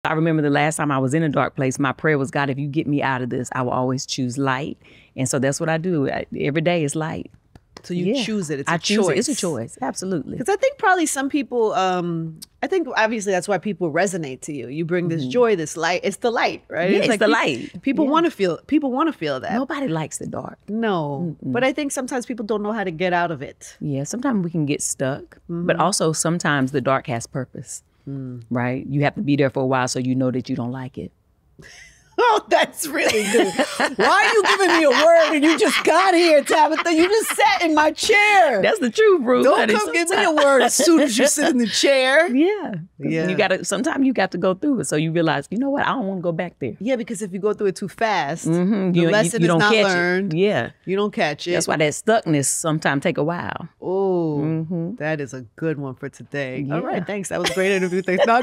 I remember the last time I was in a dark place, my prayer was, God, if you get me out of this, I will always choose light. And so that's what I do. Every day is light. So you choose it. It's I a choose choice. It. It's a choice. Absolutely. Because I think probably some people, I think obviously that's why people resonate to you. You bring this joy, this light. It's the light, right? Yeah, it's like the light. People want to feel. People want to feel that. Nobody likes the dark. No, but I think sometimes people don't know how to get out of it. Yeah, sometimes we can get stuck, but also sometimes the dark has purpose, right? You have to be there for a while so you know that you don't like it. Oh, that's really good. Why are you giving me a word and you just got here, Tabitha? You just sat in my chair. That's the truth, Bruce. Don't come give me a word as soon as you sit in the chair. Yeah. Sometimes you got to go through it. So you realize, you know what? I don't want to go back there. Yeah, because if you go through it too fast, the you lesson is don't not catch learned. It. Yeah. You don't catch it. That's why that stuckness sometimes take a while. Oh, that is a good one for today. Yeah. All right, thanks. That was a great interview. Thanks. No,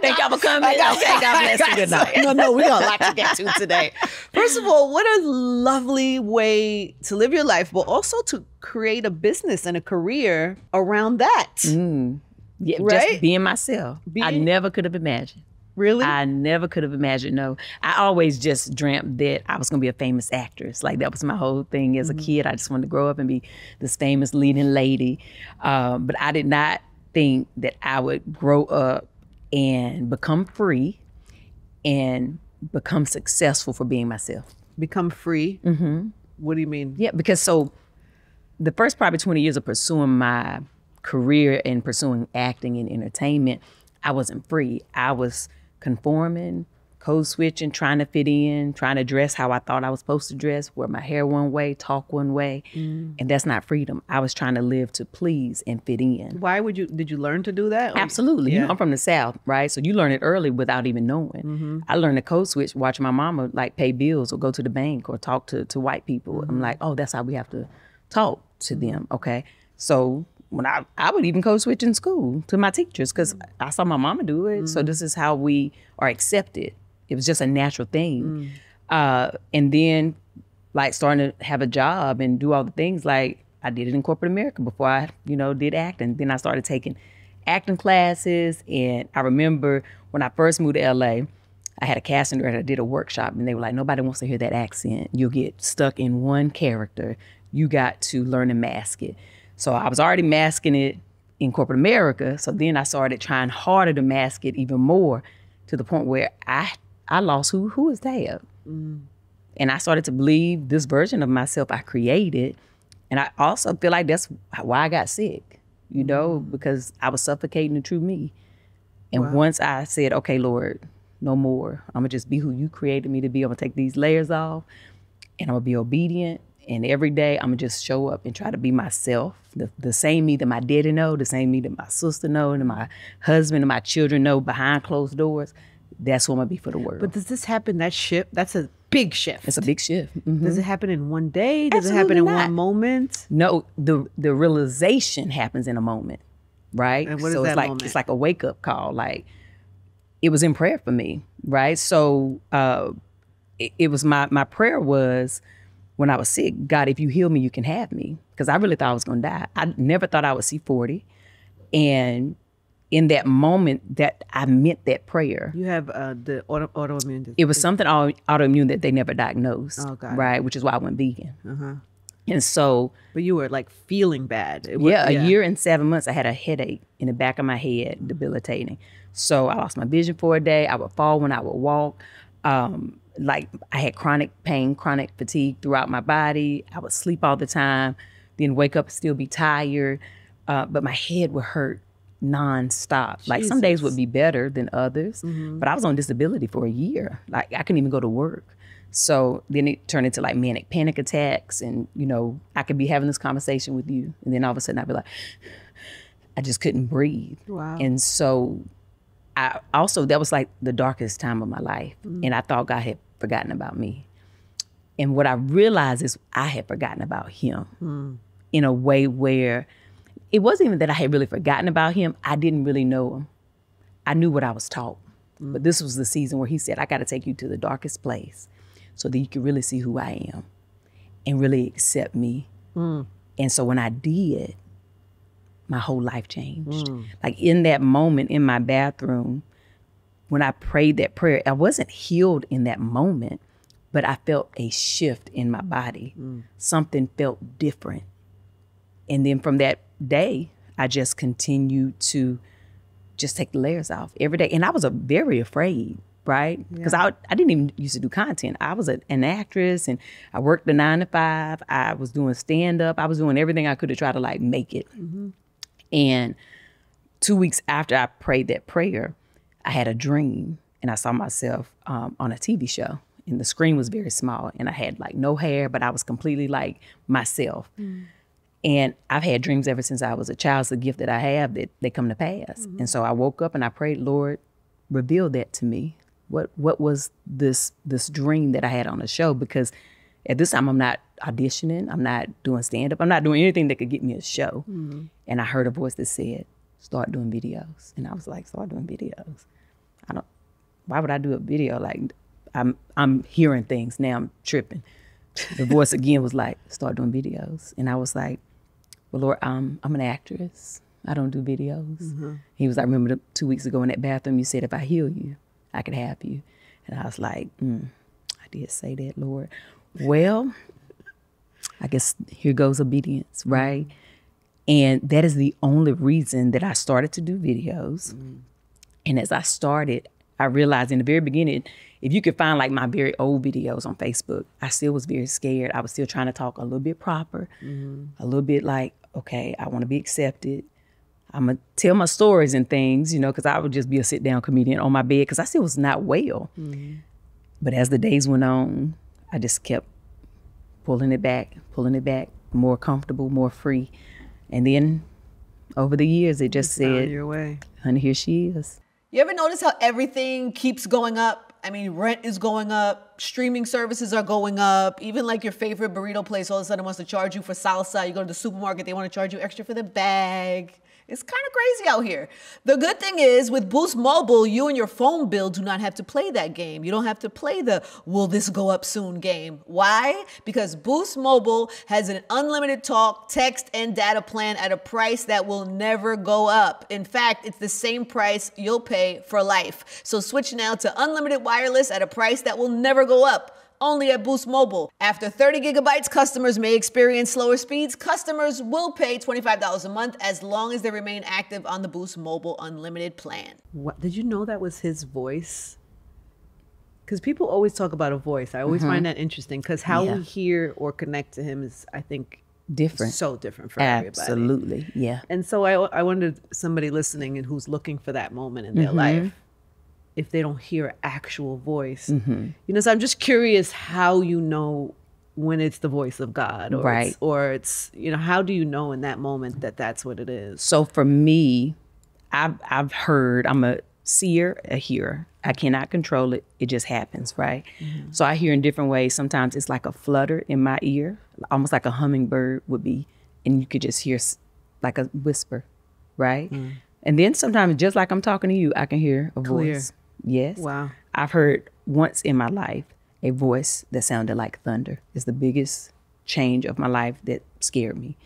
Thank y'all for coming. Okay, God bless you. Good night. No, we got a lot to get to today. First of all, what a lovely way to live your life, but also to create a business and a career around that. Yeah, right? Just being myself. I never could have imagined. Really? I never could have imagined, no. I always just dreamt that I was going to be a famous actress. Like, that was my whole thing as a kid. I just wanted to grow up and be this famous leading lady. But I did not think that I would grow up and become free and become successful for being myself. Become free? What do you mean? Yeah, because so the first probably 20 years of pursuing my career and pursuing acting and entertainment, I wasn't free. I was conforming, code switching, trying to fit in, trying to dress how I thought I was supposed to dress, wear my hair one way, talk one way. And that's not freedom. I was trying to live to please and fit in. Why did you learn to do that? Absolutely. You know, I'm from the South, right? So you learn it early without even knowing. I learned to code switch, watch my mama like pay bills or go to the bank or talk to white people. I'm like, oh, that's how we have to talk to them. Okay. So when I would even code switch in school to my teachers because I saw my mama do it. So this is how we are accepted. It was just a natural thing. And then like starting to have a job and do all the things, like I did it in corporate America before I, did acting. Then I started taking acting classes. And I remember when I first moved to LA, I had a casting director that did a workshop and they were like, nobody wants to hear that accent. You'll get stuck in one character. You got to learn to mask it. So I was already masking it in corporate America. So then I started trying harder to mask it even more to the point where I lost who is Tab. And I started to believe this version of myself I created. And I also feel like that's why I got sick, because I was suffocating the true me. And once I said, okay, Lord, no more. I'm gonna just be who you created me to be. I'm gonna take these layers off and I'm gonna be obedient. And every day I'm gonna just show up and try to be myself, the same me that my daddy know, the same me that my sister know, and my husband and my children know behind closed doors. That's who I'm gonna be for the world. But does this happen, that shift? That's a big shift. It's a big shift. Does it happen in one day? Does Absolutely it happen in not. one moment? No, the realization happens in a moment, right? And what is so that it's like moment? It's like a wake up call. Like it was in prayer for me, right? So it was my prayer was when I was sick, God, if you heal me, you can have me. Because I really thought I was gonna die. I never thought I would see 40. And in that moment that I meant that prayer. You have the autoimmune disease. It was something autoimmune that they never diagnosed, got it. right? Which is why I went vegan. And so, but you were like feeling bad. A year and 7 months, I had a headache in the back of my head, debilitating. So I lost my vision for a day. I would fall when I would walk. Like I had chronic pain, chronic fatigue throughout my body. I would sleep all the time, then wake up and still be tired. But my head would hurt nonstop. Like some days would be better than others, but I was on disability for a year. Like I couldn't even go to work. So then it turned into like manic panic attacks. And, I could be having this conversation with you. And then all of a sudden I'd be like, I just couldn't breathe. Wow. And so that was like the darkest time of my life. And I thought God had forgotten about me. And what I realized is I had forgotten about him in a way where it wasn't even that I had really forgotten about him. I didn't really know him. I knew what I was taught. But this was the season where he said, I got to take you to the darkest place so that you can really see who I am and really accept me. And so when I did, my whole life changed. Like in that moment in my bathroom, when I prayed that prayer, I wasn't healed in that moment, but I felt a shift in my body. Something felt different. And then from that day, I just continued to just take the layers off every day. And I was very afraid, right? Because I didn't even used to do content. I was an actress, and I worked the 9 to 5. I was doing stand-up. I was doing everything I could to try to like make it. And 2 weeks after I prayed that prayer, I had a dream, and I saw myself on a TV show. And the screen was very small, and I had like no hair, but I was completely like myself. And I've had dreams ever since I was a child. It's a gift that I have that they come to pass. And so I woke up and I prayed, Lord, reveal that to me. What was this dream that I had on the show? Because at this time, I'm not auditioning. I'm not doing stand-up. I'm not doing anything that could get me a show. And I heard a voice that said, start doing videos. And I was like, start doing videos. Why would I do a video? Like, I'm hearing things. Now I'm tripping. The voice again was like, start doing videos. And I was like, well, Lord, I'm an actress. I don't do videos. He was like, remember 2 weeks ago in that bathroom, you said, if I heal you, I could have you. And I was like, I did say that, Lord. Well, I guess here goes obedience, right? And that is the only reason that I started to do videos. And as I started, I realized in the very beginning, if you could find like my very old videos on Facebook, I still was very scared. I was still trying to talk a little bit proper, a little bit like, okay, I want to be accepted. I'm going to tell my stories and things, you know, because I would just be a sit-down comedian on my bed because I still was not well. But as the days went on, I just kept pulling it back, more comfortable, more free. And then over the years, it just said, your way. Honey, here she is. You ever notice how everything keeps going up? I mean, rent is going up, streaming services are going up, even like your favorite burrito place all of a sudden wants to charge you for salsa. You go to the supermarket, they want to charge you extra for the bag. It's kind of crazy out here. The good thing is with Boost Mobile, you and your phone bill do not have to play that game. You don't have to play the will this go up soon game. Why? Because Boost Mobile has an unlimited talk, text, and data plan at a price that will never go up. In fact, it's the same price you'll pay for life. So switch now to unlimited wireless at a price that will never go up. Only at Boost Mobile. After 30 gigabytes, customers may experience slower speeds. Customers will pay $25 a month as long as they remain active on the Boost Mobile Unlimited plan. What, did you know that was his voice? Because people always talk about a voice. I always find that interesting because how we hear or connect to him is, I think, different. So different for everybody. Absolutely, yeah. And so I wondered, somebody listening and who's looking for that moment in their life, if they don't hear actual voice. You know, so I'm just curious how you know when it's the voice of God or it's, you know, how do you know in that moment that that's what it is? So for me, I've heard, I'm a seer, a hearer. I cannot control it. It just happens, right? So I hear in different ways. Sometimes it's like a flutter in my ear, almost like a hummingbird would be. And you could just hear like a whisper, right? And then sometimes just like I'm talking to you, I can hear a voice. Yes. Wow. I've heard once in my life a voice that sounded like thunder. It's the biggest change of my life that scared me.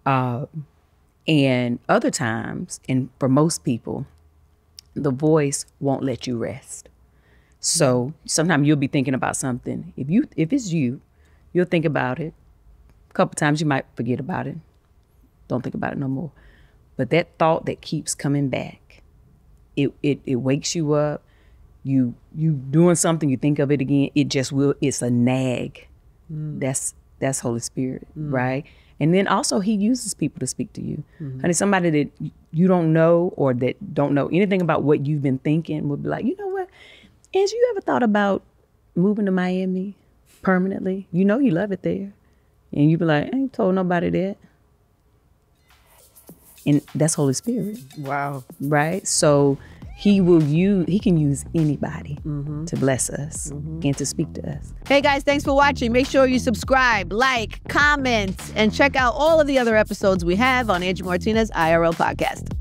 And other times, and for most people, the voice won't let you rest. So sometimes you'll be thinking about something. If it's you, you'll think about it. A couple times you might forget about it. Don't think about it no more. But that thought that keeps coming back, it wakes you up. You doing something, you think of it again, it just will, it's a nag. That's Holy Spirit, right? And then also he uses people to speak to you. Honey, somebody that you don't know or that don't know anything about what you've been thinking would be like, you know what, Angie, you ever thought about moving to Miami permanently? You know you love it there. And you be like, I ain't told nobody that. And that's Holy Spirit. Wow. Right? So he can use anybody to bless us and to speak to us. Hey guys, thanks for watching. Make sure you subscribe, like, comment, and check out all of the other episodes we have on Angie Martinez IRL podcast.